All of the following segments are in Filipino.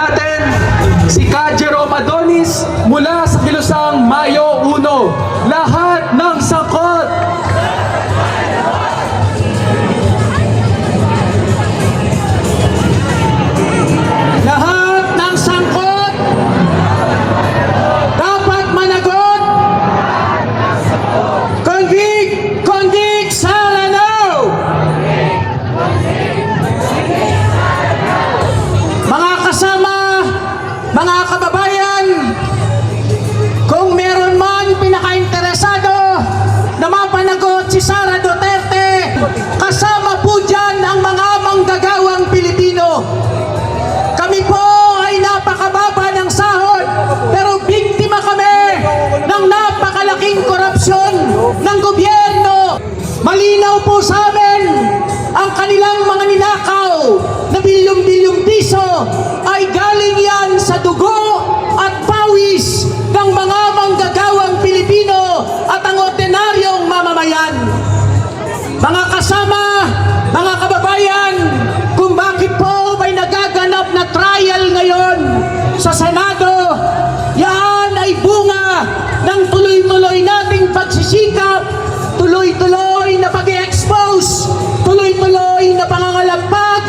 natin si Ka Jerome Adonis mula sa Kilusang Mayo 1. Lahat ng sangkot! Lahat ng sangkot dapat managot. Convict Sara no! Mga kasama, mga kababayan, kung meron man pinaka-interesado na mapanagot si Sara Duterte, kasama po dyan ang mga manggagawang Pilipino. Kami po ay napakababa ng sahod, pero biktima kami ng napakalaking korupsyon ng gobyerno. Malinaw po sa amin ang kanilang mga ninakaw na bilyong-bilyong piso ay galing yan sa dugo at pawis ng mga manggagawang Pilipino at ang ordinaryong mamamayan. Mga kasama, mga kababayan, kung bakit po may nagaganap na trial ngayon sa Senado, yan ay bunga ng tuloy-tuloy nating pagsisikap, tuloy-tuloy na pag-i-expose, tuloy-tuloy na pangangalagpag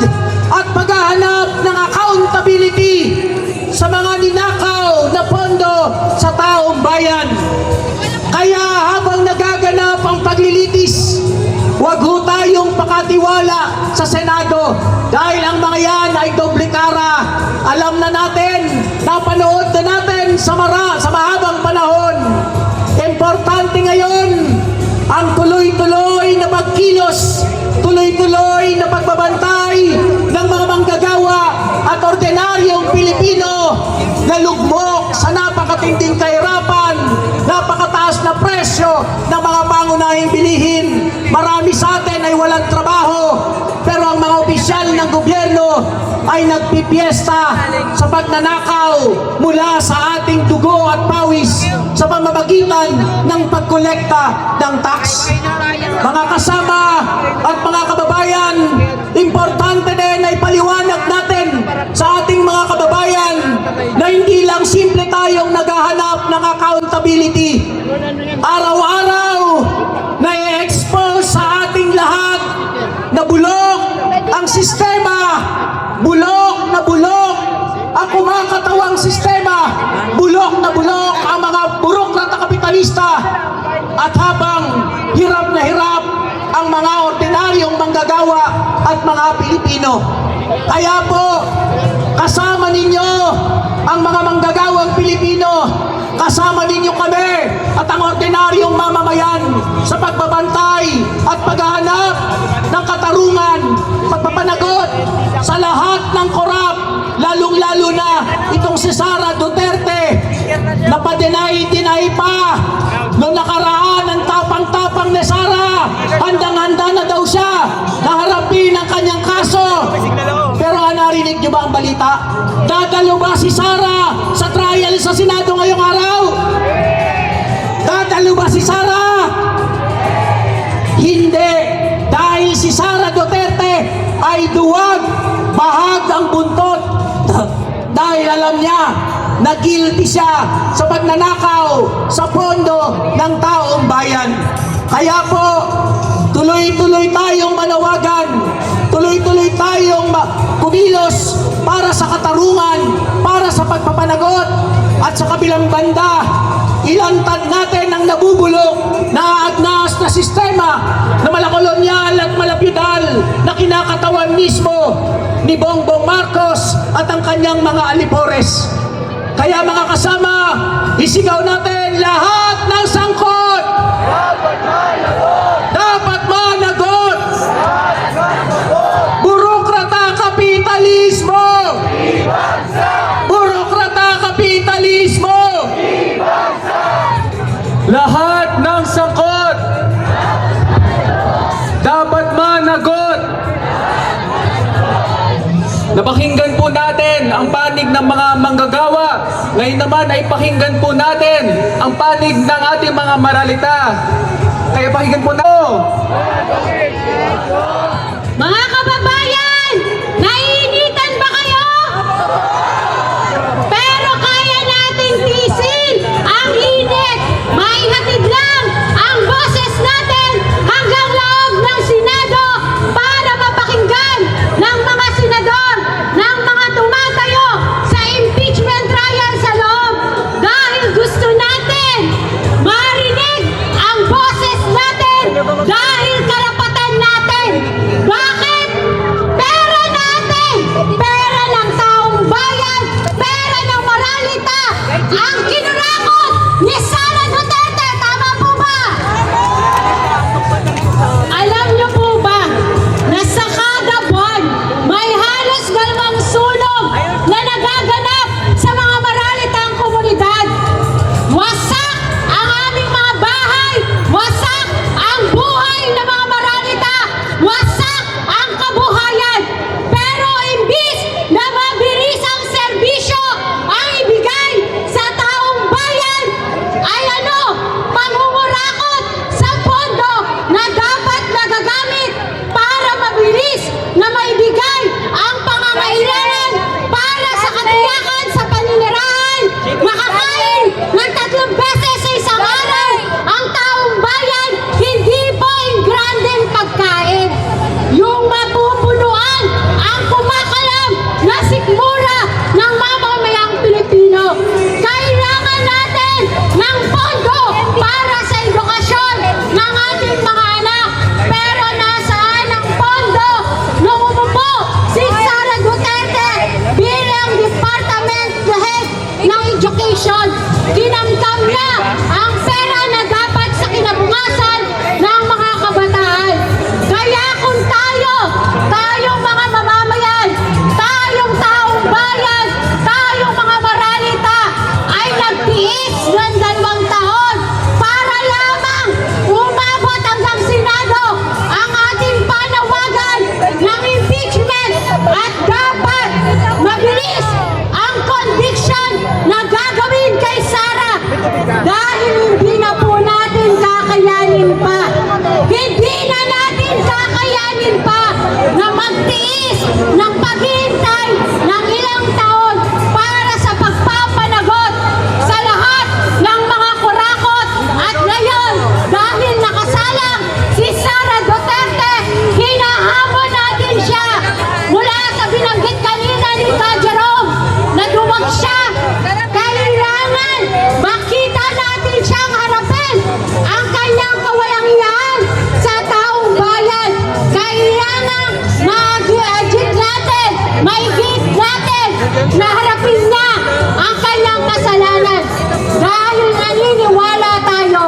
at paghahanap ng accountability sa mga ninakaw na pondo sa taong bayan. Kaya habang nagaganap ang paglilitis, huwag ho tayong pakatiwala sa Senado dahil ang mga yan ay doble kara. Alam na natin, napanood na natin sa mahabang panahon. Importante ngayon ang tuloy-tuloy na pagkilos, tuloy-tuloy na pagbabantay ng mga manggagawa at ordinaryong Pilipino na lugmok sa napakatinding kahirapan, napakataas na presyo ng mga pangunahing bilihin. Marami sa atin ay walang trabaho, pero ang mga opisyal ng gobyerno ay nagpipiesta sa pagnanakaw mula sa ating dugo at pawis sa pamamagitan ng pagkolekta ng tax. Mga kasama at mga kababayan, importante din ay paliwanag natin sa ating mga kababayan na hindi lang simple tayong naghahanap ng accountability. Araw-araw na i-expose sa ating lahat na bulok ang sistema, bulok na bulok ang kumakatawang sistema, bulok na bulok ang mga burokrata kapitalista, at habang hirap na hirap ang mga ordinaryong manggagawa at mga Pilipino. Kaya po, kasama ninyo ang mga manggagawang Pilipino, kasama ninyo kami at ang ordinaryong mamamayan sa pagbabantay at paghahanap ng katarungan, pagpapanagot sa lahat ng korap, lalong-lalo na itong si Sara Duterte na pa-deny pa. Noong nakaraan, ang tapang-tapang ni Sara, handang-handa na daw siya na harapin ang kanyang kaso. Pero narinig niyo ba ang balita? Dadalo ba si Sara sa trial sa Senado ngayong araw? Dadalo ba si Sara? Hindi. Dahil si Sara Duterte ay duwag, bahag ang buntot. Dahil alam niya na guilty siya sa pagnanakaw sa pondo ng taong bayan. Kaya po, tuloy-tuloy tayong manawagan, tuloy-tuloy tayong kumilos para sa katarungan, para sa pagpapanagot, at sa kabilang banda, ilantad natin ang nabubulok na agnas na sistema na malakolonyal at malapyudal na kinakatawan mismo ni Bongbong Marcos at ang kanyang mga alipores. Kaya mga kasama, isigaw natin lahat ng sangkot! Dapat managot! Burokrata kapitalismo! Burokrata kapitalismo! Lahat ng sangkot dapat managot. Napakinggan po natin ang panig ng mga manggagawa. Ngayon naman ay pakinggan po natin ang panig ng ating mga maralita. Kaya pakinggan po na. Mga kababayan, naiinitan ba kayo? harapin niya ang kanyang kasalanan dahil naniniwala tayo